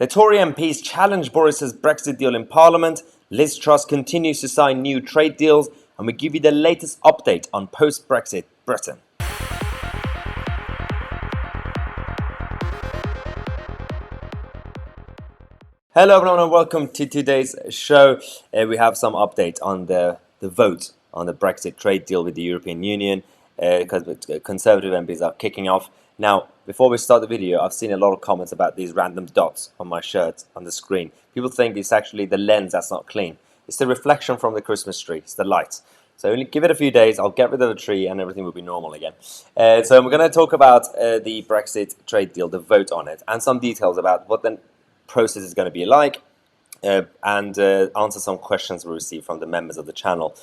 The Tory MPs challenge Boris's Brexit deal in Parliament, Liz Truss continues to sign new trade deals, and we give you the latest update on post-Brexit Britain. Hello everyone and welcome to today's show. We have some update on the vote on the Brexit trade deal with the European Union because Conservative MPs are kicking off. Now, before we start the video, I've seen a lot of comments about these random dots on my shirt on the screen. People think it's actually the lens that's not clean. It's the reflection from the Christmas tree. It's the light. So only give it a few days, I'll get rid of the tree and everything will be normal again. So we're going to talk about the Brexit trade deal, the vote on it, and some details about what the process is going to be like, and answer some questions we received from the members of the channel.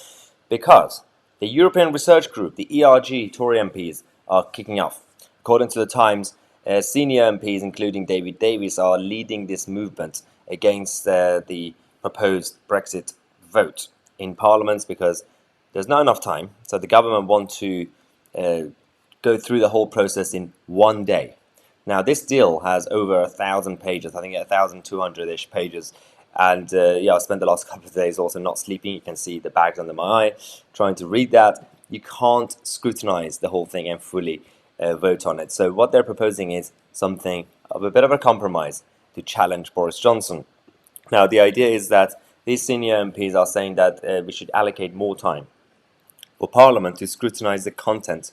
Because the European Research Group, the ERG Tory MPs, are kicking off. According to the Times, senior MPs, including David Davis, are leading this movement against the proposed Brexit vote in Parliament because there's not enough time. So the government want to go through the whole process in one day. Now, this deal has over 1,000 pages, I think 1,200-ish pages. And yeah, I spent the last couple of days also not sleeping. You can see the bags under my eye, trying to read that. You can't scrutinize the whole thing and fully vote on it. So what they're proposing is something of a bit of a compromise to challenge Boris Johnson. Now, the idea is that these senior MPs are saying that we should allocate more time for Parliament to scrutinize the content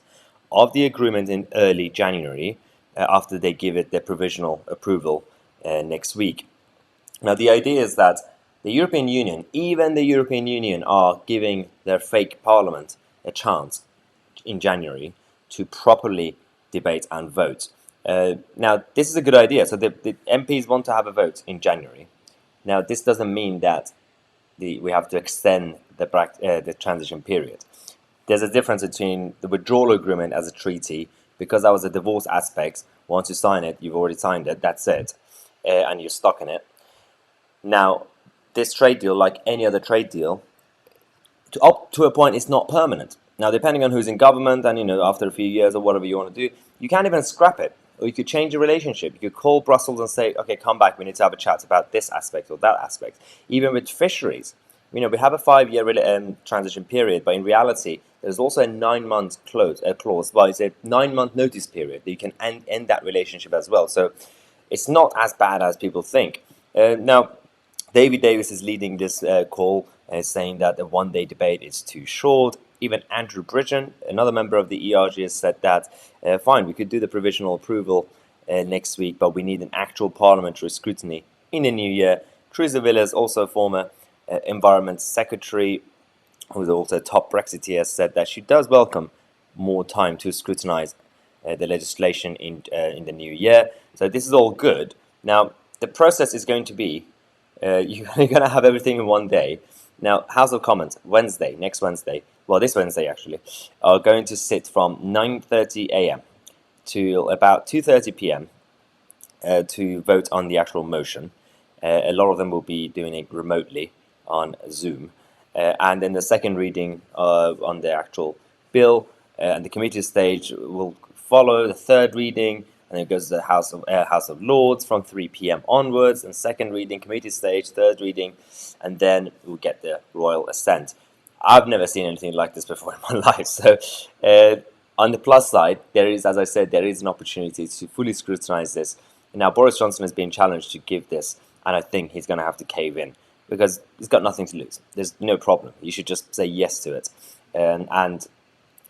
of the agreement in early January after they give it their provisional approval next week. Now, the idea is that the European Union, even the European Union, are giving their fake Parliament a chance in January to properly debate and vote. Now, this is a good idea. So the MPs want to have a vote in January. Now, this doesn't mean that we have to extend the transition period. There's a difference between the withdrawal agreement as a treaty, because that was a divorce aspect. Once you sign it, you've already signed it, that's it, and you're stuck in it. Now, this trade deal, like any other trade deal, up to a point, it's not permanent. Now, depending on who's in government and, after a few years or whatever you want to do, you can't even scrap it. Or you could change the relationship. You could call Brussels and say, okay, come back, we need to have a chat about this aspect or that aspect. Even with fisheries, we have a 5-year transition period, but in reality, there's also a 9-month clause. Well, it's a 9-month notice period that you can end that relationship as well. So it's not as bad as people think. Now, David Davis is leading this call, saying that the one-day debate is too short. Even Andrew Bridgen, another member of the ERG, has said that, fine, we could do the provisional approval next week, but we need an actual parliamentary scrutiny in the new year. Tousi Villas, also former Environment Secretary, who's also a top Brexiteer, said that she does welcome more time to scrutinize the legislation in the new year. So this is all good. Now, the process is going to be, you're going to have everything in one day. Now, House of Commons, next Wednesday, well, this Wednesday actually, are going to sit from 9:30 a.m. to about 2:30 p.m. To vote on the actual motion. A lot of them will be doing it remotely on Zoom. And then the second reading on the actual bill and the committee stage will follow the third reading, and it goes to the House of Lords from 3 p.m. onwards, and second reading, committee stage, third reading, and then we'll get the royal assent. I've never seen anything like this before in my life. So on the plus side, there is, as I said, there is an opportunity to fully scrutinize this. Now, Boris Johnson has been challenged to give this, and I think he's going to have to cave in because he's got nothing to lose. There's no problem. You should just say yes to it. And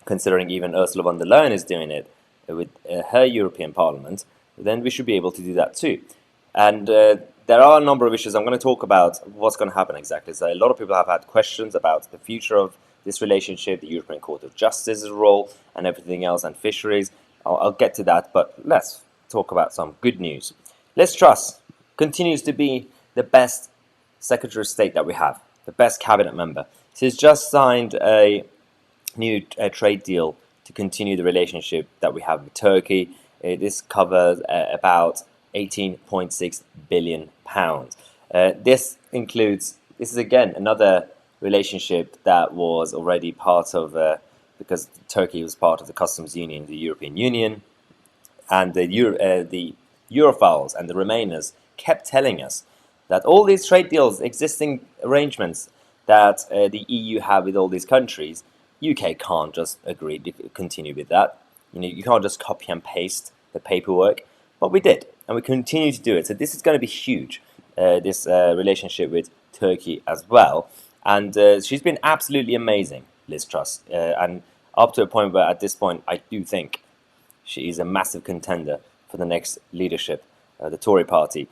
considering even Ursula von der Leyen is doing it with her European Parliament, then we should be able to do that too. And there are a number of issues. I'm going to talk about what's going to happen exactly. So a lot of people have had questions about the future of this relationship, the European Court of Justice's role, and everything else, and fisheries. I'll get to that, but let's talk about some good news. Liz Truss continues to be the best Secretary of State that we have, the best cabinet member. She's just signed a new trade deal to continue the relationship that we have with Turkey. This covers about £18.6 billion. This is again another relationship that was already part of, because Turkey was part of the customs union, the European Union, and the Europhiles and the Remainers kept telling us that all these trade deals, existing arrangements that the EU have with all these countries, UK can't just agree to continue with that. You can't just copy and paste the paperwork, but we did, and we continue to do it. So this is going to be huge, this relationship with Turkey as well. And she's been absolutely amazing, Liz Truss, and up to a point where at this point I do think she is a massive contender for the next leadership, the Tory party.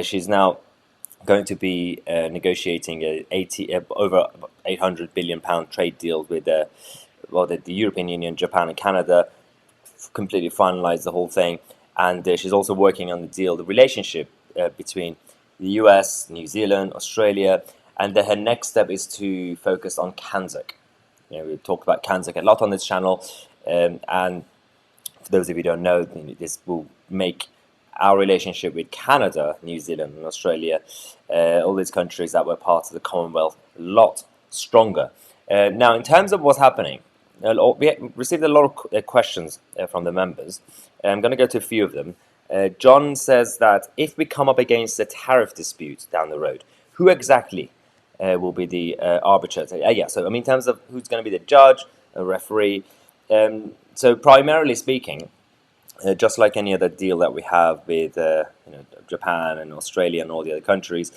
She's now going to be negotiating over £800 billion trade deal with the European Union, Japan, and Canada. Completely finalised the whole thing, and she's also working on the relationship between the US, New Zealand, Australia, and her next step is to focus on Kanzuk. We've talked about Kanzuk a lot on this channel, and for those of you who don't know, this will make our relationship with Canada, New Zealand, and Australia, all these countries that were part of the Commonwealth, a lot stronger. Now, in terms of what's happening, we received a lot of questions from the members. I'm going to go to a few of them. John says that if we come up against a tariff dispute down the road, who exactly will be the arbitrator? So in terms of who's going to be the judge, a referee. So primarily speaking, just like any other deal that we have with Japan and Australia and all the other countries,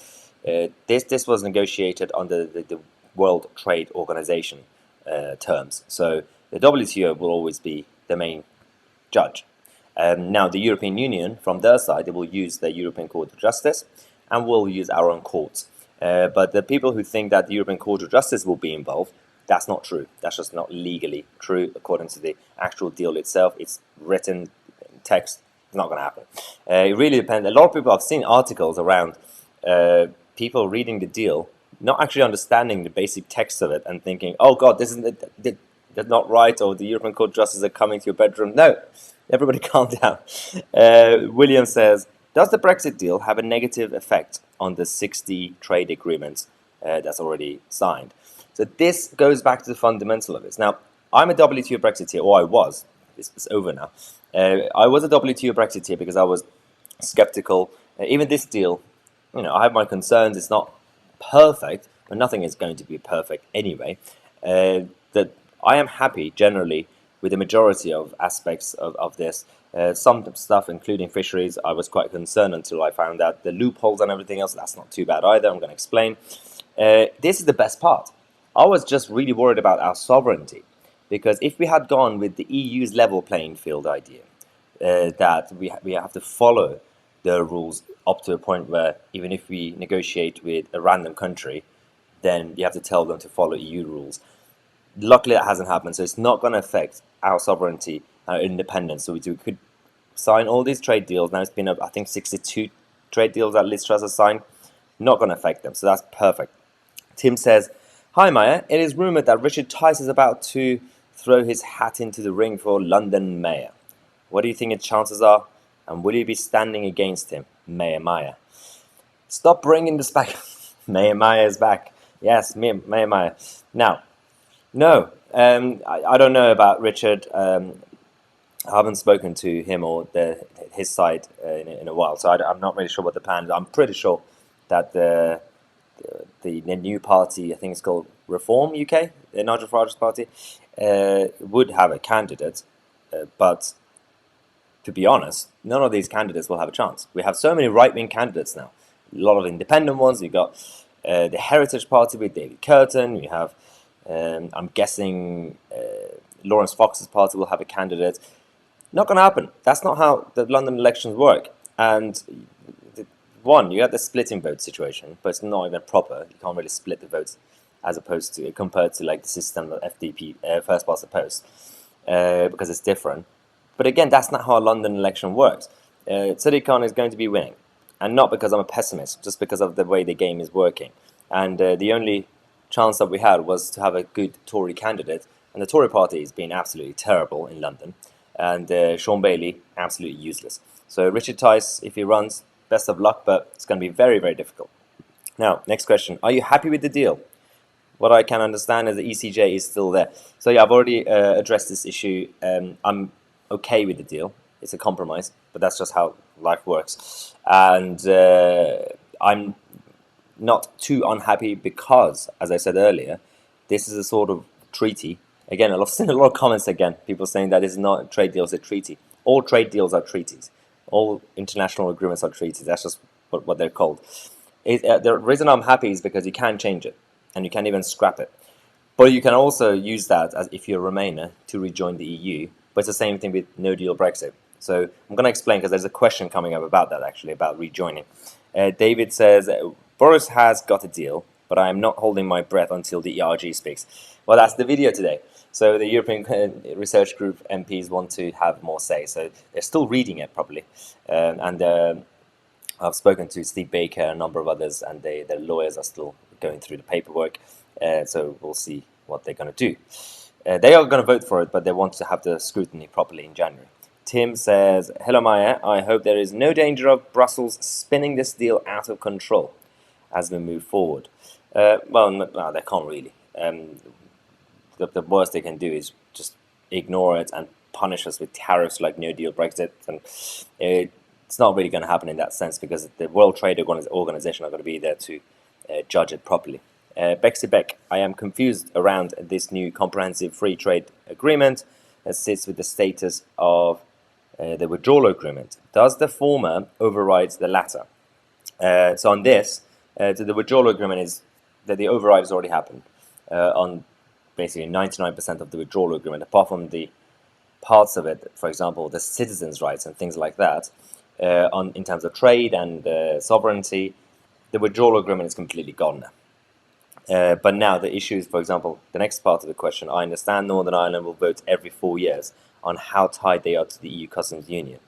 this was negotiated under the World Trade Organization terms. So the WTO will always be the main judge. Now the European Union, from their side, they will use the European Court of Justice, and we'll use our own courts. But the people who think that the European Court of Justice will be involved, that's not true. That's just not legally true according to the actual deal itself. It's written text. It's not going to happen. It really depends. A lot of people, I've seen articles around people reading the deal, not actually understanding the basic text of it and thinking, oh God, this isn't that's not right, or the European Court of Justice are coming to your bedroom. No, everybody calm down. William says, does the Brexit deal have a negative effect on the 60 trade agreements that's already signed? So this goes back to the fundamental of it. Now, I'm a WTO Brexiteer, or I was. It's over now. I was a WTO Brexiteer because I was skeptical. Even this deal, I have my concerns. It's not perfect, but nothing is going to be perfect anyway. That I am happy generally with the majority of aspects of this. Some stuff, including fisheries, I was quite concerned until I found out the loopholes and everything else. That's not too bad either. I'm going to explain. This is the best part. I was just really worried about our sovereignty, because if we had gone with the EU's level playing field idea, that we have to follow the rules up to a point where even if we negotiate with a random country, then you have to tell them to follow EU rules. Luckily, that hasn't happened, so it's not going to affect our sovereignty, our independence. So we could sign all these trade deals. Now it's been, I think, 62 trade deals that Liz Truss has signed. Not going to affect them, so that's perfect. Tim says, hi Maya, it is rumoured that Richard Tice is about to throw his hat into the ring for London Mayor. What do you think its chances are? And will you be standing against him, Mayor Maya? Stop bringing this back. Mayor Maya is back. Yes, Mayor Maya. Now, no, I don't know about Richard. I haven't spoken to him or his side in a while, so I'm not really sure what the plan is. I'm pretty sure that the new party, I think it's called Reform UK, the Nigel Farage's party, would have a candidate, but to be honest, none of these candidates will have a chance. We have so many right-wing candidates now, a lot of independent ones. We've got the Heritage Party with David Curtin. We have, I'm guessing, Lawrence Fox's party will have a candidate. Not going to happen. That's not how the London elections work. And one, you have the splitting vote situation, but it's not even proper. You can't really split the votes as opposed to, compared to like the system of FDP, first past the post, because it's different. But again, that's not how a London election works. Sadiq Khan is going to be winning, and not because I'm a pessimist, just because of the way the game is working. And the only chance that we had was to have a good Tory candidate, and the Tory party has been absolutely terrible in London, and Sean Bailey, absolutely useless. So Richard Tice, if he runs, best of luck, but it's going to be very, very difficult. Now, next question. Are you happy with the deal? What I can understand is the ECJ is still there. So yeah, I've already addressed this issue. I'm okay with the deal. It's a compromise, but that's just how life works. And I'm not too unhappy because, as I said earlier, this is a sort of treaty. Again, I've seen a lot of comments again, people saying that this is not a trade deal, it's a treaty. All trade deals are treaties. All international agreements are treaties. That's just what they're called. The reason I'm happy is because you can change it, and you can even scrap it. But you can also use that as if you're a Remainer to rejoin the EU. But it's the same thing with no deal Brexit. So I'm going to explain because there's a question coming up about that actually, about rejoining. David says, Boris has got a deal, but I am not holding my breath until the ERG speaks. Well, that's the video today. So the European Research Group MPs want to have more say. So they're still reading it properly. I've spoken to Steve Baker and a number of others, and their lawyers are still going through the paperwork. So we'll see what they're going to do. They are going to vote for it, but they want to have the scrutiny properly in January. Tim says, hello Maya, I hope there is no danger of Brussels spinning this deal out of control as we move forward. Well, no, they can't really. The worst they can do is just ignore it and punish us with tariffs like no deal Brexit. And it's not really going to happen in that sense because the World Trade Organization are going to be there to judge it properly. Bexy Beck, I am confused around this new comprehensive free trade agreement that sits with the status of the withdrawal agreement. Does the former override the latter? So on this, the withdrawal agreement is that the override has already happened on basically 99% of the withdrawal agreement, apart from the parts of it, for example, the citizens' rights and things like that, in terms of trade and sovereignty. The withdrawal agreement is completely gone now. But now the issue is, for example, the next part of the question, I understand Northern Ireland will vote every 4 years on how tied they are to the EU customs union.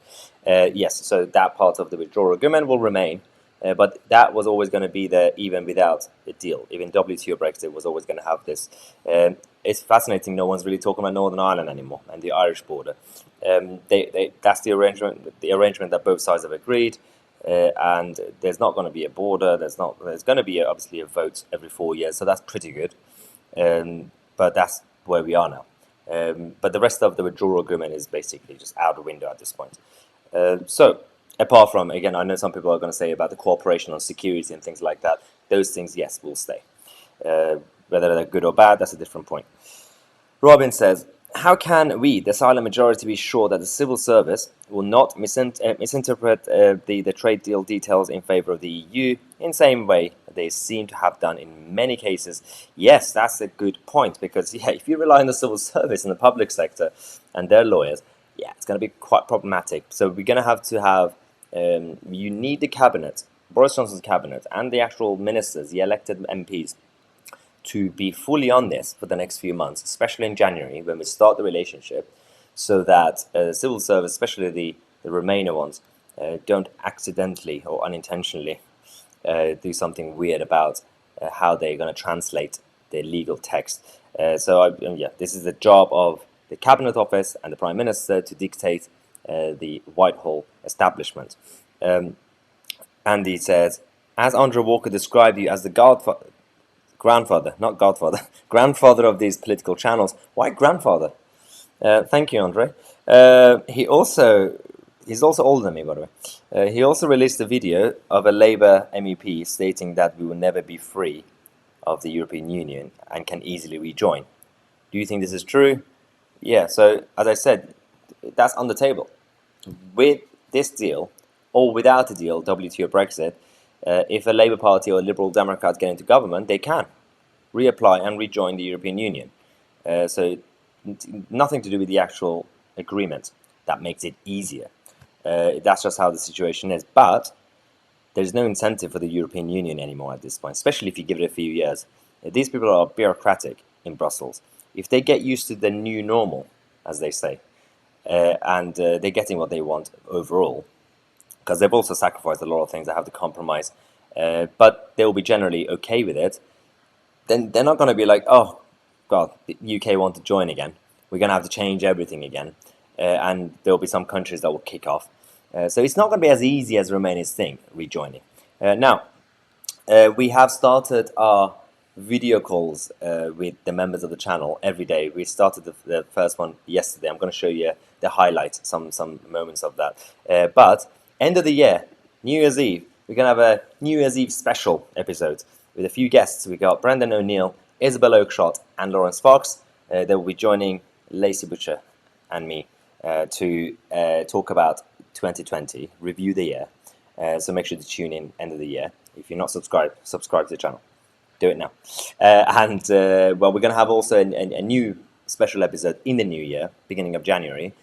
Yes, so that part of the withdrawal agreement will remain, but that was always going to be there even without a deal. Even WTO Brexit was always going to have this. It's fascinating, no one's really talking about Northern Ireland anymore and the Irish border. That's the arrangement that both sides have agreed. And there's not going to be a border. There's going to be obviously a vote every 4 years, so that's pretty good. But that's where we are now. But the rest of the withdrawal agreement is basically just out the window at this point. So apart from, again, I know some people are going to say about the cooperation on security and things like that. Those things, yes, will stay. Whether they're good or bad, that's a different point. Robin says, how can we, the silent majority, be sure that the civil service will not misinterpret the trade deal details in favor of the EU in the same way they seem to have done in many cases? Yes, that's a good point, because if you rely on the civil service and the public sector and their lawyers, it's going to be quite problematic. So we're going to have, you need the cabinet, Boris Johnson's cabinet, and the actual ministers, the elected MPs, to be fully on this for the next few months, especially in January when we start the relationship, so that the civil service, especially the Remainer ones, don't accidentally or unintentionally do something weird about how they're going to translate the legal text. This is the job of the Cabinet Office and the Prime Minister to dictate the Whitehall establishment. Andy says, as Andre Walker described you as the grandfather of these political channels. Why grandfather? Thank you, Andre. He's also older than me, by the way. He also released a video of a Labour MEP stating that we will never be free of the European Union and can easily rejoin. Do you think this is true? Yeah, so as I said, that's on the table. With this deal, or without a deal, WTO Brexit, if a Labour Party or a Liberal Democrat get into government, they can reapply and rejoin the European Union. So nothing to do with the actual agreement. That makes it easier. That's just how the situation is. But there's no incentive for the European Union anymore at this point, especially if you give it a few years. These people are bureaucratic in Brussels. If they get used to the new normal, as they say, and they're getting what they want overall, because they've also sacrificed a lot of things, they have to compromise, but they'll be generally okay with it, then they're not going to be like, oh, God, the UK want to join again. We're going to have to change everything again. And there'll be some countries that will kick off. So it's not going to be as easy as Romania's thing, rejoining. Now, we have started our video calls with the members of the channel every day. We started the first one yesterday. I'm going to show you the highlights, some moments of that. But end of the year, New Year's Eve, we're going to have a New Year's Eve special episode with a few guests. We got Brendan O'Neill, Isabel Oakeshott, and Lawrence Fox. They will be joining Lacey Butcher and me to talk about 2020, review the year. So make sure to tune in end of the year. If you're not subscribed, subscribe to the channel. Do it now. Well, we're going to have also a new special episode in the new year, beginning of January,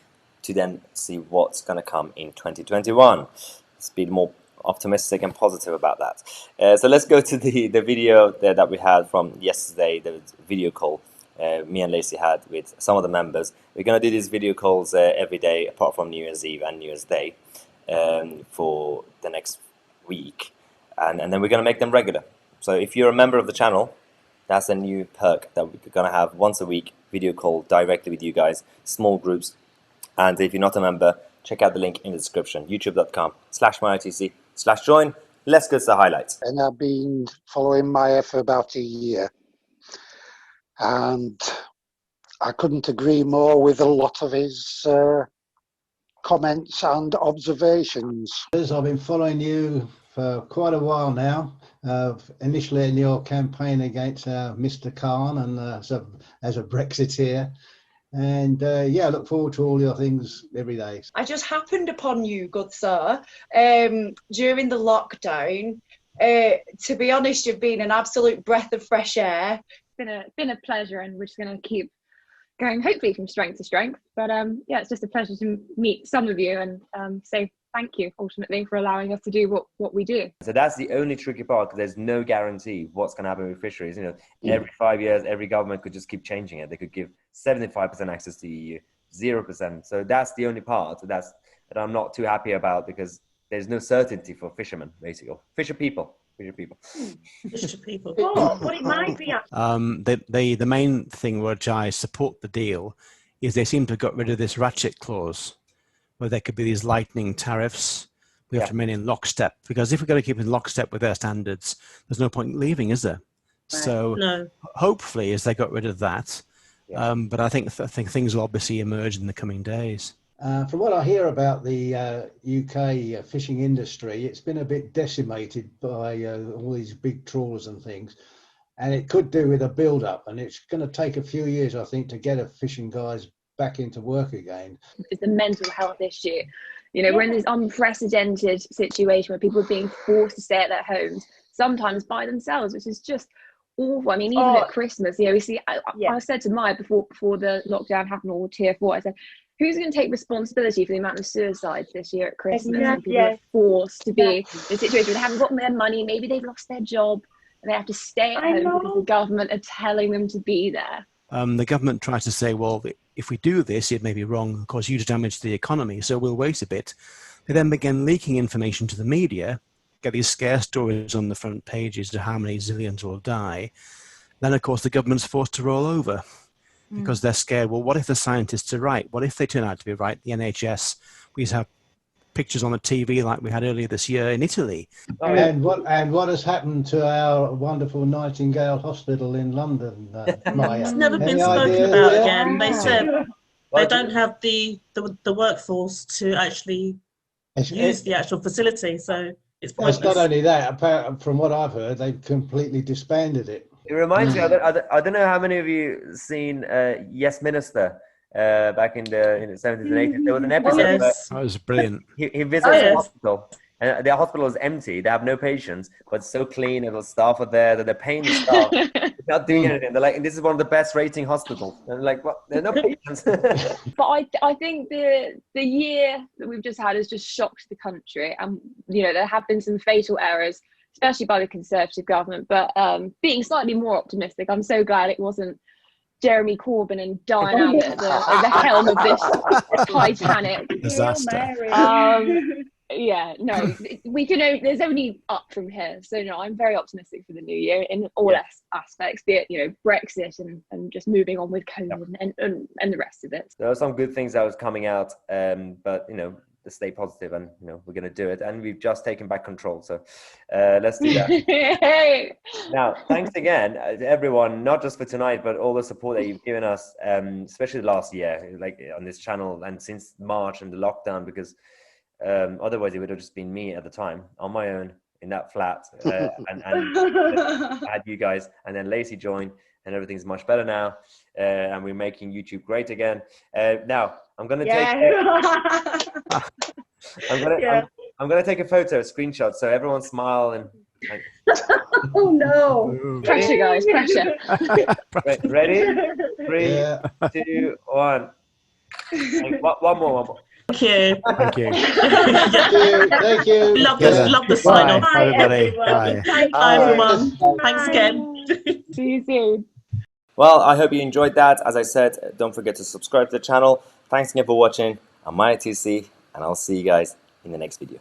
to then see what's going to come in 2021. Let's be more optimistic and positive about that. So let's go to the video that we had from yesterday, the video call me and Lacey had with some of the members. We're going to do these video calls every day, apart from New Year's Eve and New Year's Day, for the next week. And then we're going to make them regular. So if you're a member of the channel, that's a new perk that we're going to have once a week, video call directly with you guys, small groups. And if you're not a member, check out the link in the description, youtube.com/myotc/join. Let's go to the highlights. And I've been following Maya for about a year. And I couldn't agree more with a lot of his comments and observations. I've been following you for quite a while now, initially in your campaign against Mr. Khan and as a Brexiteer. And yeah, I look forward to all your things every day. I just happened upon you, good sir, during the lockdown. To be honest, you've been an absolute breath of fresh air. It's been a pleasure, and we're just going to keep going, hopefully from strength to strength. But yeah, it's just a pleasure to meet some of you and say thank you ultimately for allowing us to do what we do. So that's the only tricky part, because there's no guarantee what's going to happen with fisheries. You know, every 5 years, every government could just keep changing it. They could give 75% access to EU, 0%. So that's the only part that I'm not too happy about, because there's no certainty for fishermen, basically. Fisher people. Fisher people. Oh, what it might be. The main thing which I support the deal is they seem to have got rid of this ratchet clause, where there could be these lightning tariffs. We have to remain in lockstep, because if we're going to keep in lockstep with their standards, there's no point in leaving, is there? Right. So hopefully, as they got rid of that, but I think things will obviously emerge in the coming days. From what I hear about the UK fishing industry, it's been a bit decimated by all these big trawlers and things, and it could do with a build-up, and it's going to take a few years, I think, to get a fishing guys back into work again. It's a mental health issue. You know, we're in this unprecedented situation where people are being forced to stay at their homes, sometimes by themselves, which is just awful. I mean, even at Christmas, you know, we see, I said to Maya before the lockdown happened, or tier 4, I said, who's going to take responsibility for the amount of suicides this year at Christmas? And people are forced to be in a situation where they haven't got their money, maybe they've lost their job, and they have to stay at home because the government are telling them to be there. The government tries to say, well, if we do this, it may be wrong, cause huge damage to the economy, so we'll wait a bit. They then begin leaking information to the media, get these scare stories on the front pages to how many zillions will die. Then, of course, the government's forced to roll over because they're scared. Well, what if the scientists are right? What if they turn out to be right? The NHS, we used to have pictures on the TV like we had earlier this year in Italy. And what has happened to our wonderful Nightingale Hospital in London, Maya? It's never been spoken about again. They said they don't have the workforce to actually use the actual facility, so it's pointless. It's not only that, apparently, from what I've heard, they've completely disbanded it. It reminds me, I don't know how many of you seen Yes Minister back in the 70s and 80s. There was an episode where that was brilliant. He visits the hospital, and the hospital is empty. They have no patients, but it's so clean, and the staff are there that they're paying the staff. They're not doing anything. They're like, this is one of the best rating hospitals. And they're like, well, there are no patients. But I think the year that we've just had has just shocked the country, and you know, there have been some fatal errors, especially by the Conservative government. But being slightly more optimistic, I'm so glad it wasn't Jeremy Corbyn and Diane Abbott at the helm of this Titanic disaster. Yeah, no, there's only up from here. So no, I'm very optimistic for the new year in all aspects, be it, you know, Brexit and just moving on with COVID and the rest of it. There are some good things that was coming out, but you know, stay positive, and we're going to do it. And we've just taken back control, so let's do that. Now, thanks again to everyone, not just for tonight, but all the support that you've given us, especially last year, like on this channel, and since March and the lockdown, because otherwise it would have just been me at the time on my own in that flat, and I had you guys, and then Lacey joined, and everything's much better now, and we're making YouTube great again. Now I'm gonna I'm gonna take a photo, a screenshot, so everyone smile and oh no! Pressure, guys, pressure. Ready? 3, 2, 1. One more. Thank you. Thank you. Thank you. Love the sign off. Bye, everybody. Bye. Bye, everyone. Thanks again. See you soon. Well, I hope you enjoyed that. As I said, don't forget to subscribe to the channel. Thanks again for watching. I'm Tousi, and I'll see you guys in the next video.